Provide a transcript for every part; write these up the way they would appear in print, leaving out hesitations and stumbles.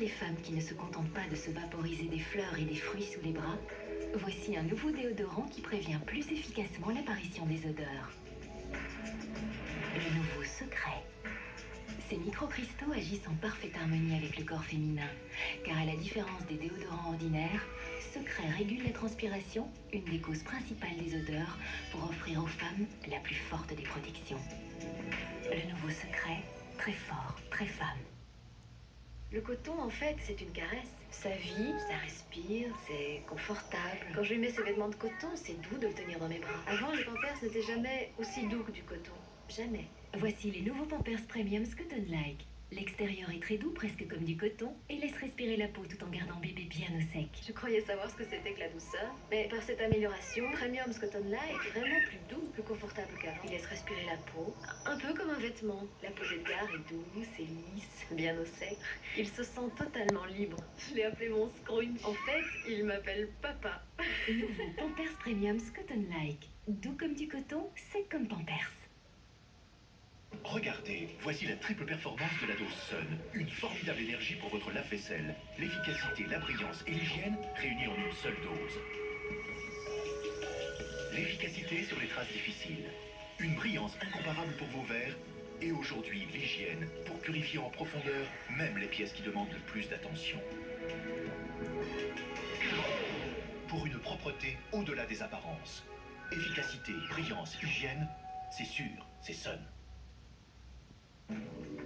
des femmes qui ne se contentent pas de se vaporiser des fleurs et des fruits sous les bras, voici un nouveau déodorant qui prévient plus efficacement l'apparition des odeurs. Le nouveau Secret. Ces microcristaux agissent en parfaite harmonie avec le corps féminin, car à la différence des déodorants ordinaires, Secret régule la transpiration, une des causes principales des odeurs, pour offrir aux femmes la plus forte des protections. Le nouveau Secret, très fort, très femme. Le coton, en fait, c'est une caresse. Ça vit, ça respire, c'est confortable. Quand je lui mets ses vêtements de coton, c'est doux de le tenir dans mes bras. Avant, les Pampers n'étaient jamais aussi doux que du coton. Jamais. Voici les nouveaux Pampers Premium Cotton Like. L'extérieur est très doux, presque comme du coton, et laisse respirer la peau tout en gardant bébé bien au sec. Je croyais savoir ce que c'était que la douceur, mais par cette amélioration, Premium Cotton Like est vraiment plus doux, plus confortable qu'avant. Il laisse respirer la peau, un peu comme un vêtement. La peau d'Edgar est douce et lisse, bien au sec. Il se sent totalement libre. Je l'ai appelé mon scrunch. En fait, il m'appelle papa. Nouveau Pampers Premium Cotton Like. Doux comme du coton, sec comme Pampers. Regardez, voici la triple performance de la dose Sun. Une formidable énergie pour votre lave-vaisselle. L'efficacité, la brillance et l'hygiène réunis en une seule dose. L'efficacité sur les traces difficiles. Une brillance incomparable pour vos verres. Et aujourd'hui, l'hygiène pour purifier en profondeur même les pièces qui demandent le plus d'attention. Pour une propreté au-delà des apparences. Efficacité, brillance, hygiène, c'est sûr, c'est Sun.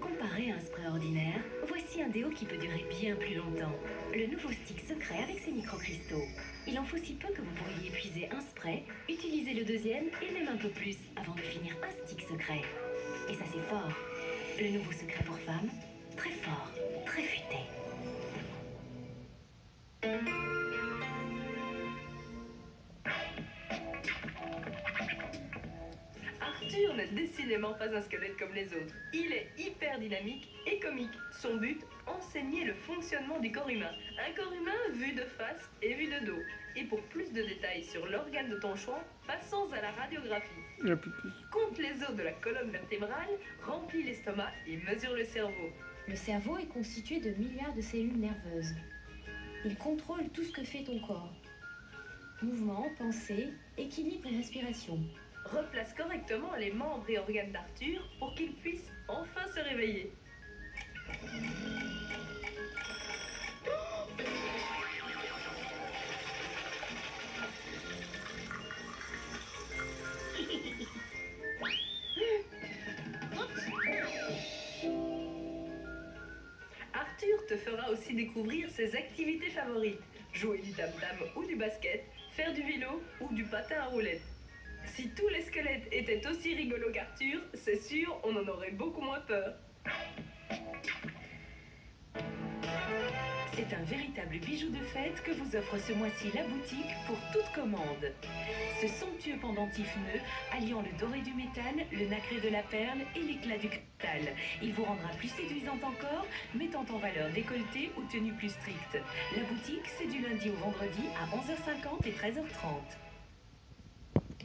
Comparé à un spray ordinaire, voici un déo qui peut durer bien plus longtemps. Le nouveau stick Secret avec ses microcristaux. Il en faut si peu que vous pourriez épuiser un spray, utiliser le deuxième et même un peu plus avant de finir un stick Secret. Et ça c'est fort. Le nouveau Secret pour femmes, très fort, très futé. Arthur n'est décidément pas un squelette comme les autres. Il est hyper dynamique et comique. Son but, enseigner le fonctionnement du corps humain. Un corps humain vu de face et vu de dos. Et pour plus de détails sur l'organe de ton choix, passons à la radiographie. Compte les os de la colonne vertébrale, remplis l'estomac et mesure le cerveau. Le cerveau est constitué de milliards de cellules nerveuses. Il contrôle tout ce que fait ton corps. Mouvement, pensée, équilibre et respiration. Replace correctement les membres et organes d'Arthur pour qu'il puisse enfin se réveiller. Arthur te fera aussi découvrir ses activités favorites. Jouer du tam-tam ou du basket, faire du vélo ou du patin à roulettes. Si tous les squelettes étaient aussi rigolos qu'Arthur, c'est sûr, on en aurait beaucoup moins peur. C'est un véritable bijou de fête que vous offre ce mois-ci la boutique pour toute commande. Ce somptueux pendentif nœud, alliant le doré du métal, le nacré de la perle et l'éclat du cristal. Il vous rendra plus séduisante encore, mettant en valeur décolleté ou tenue plus stricte. La boutique, c'est du lundi au vendredi à 11h50 et 13h30.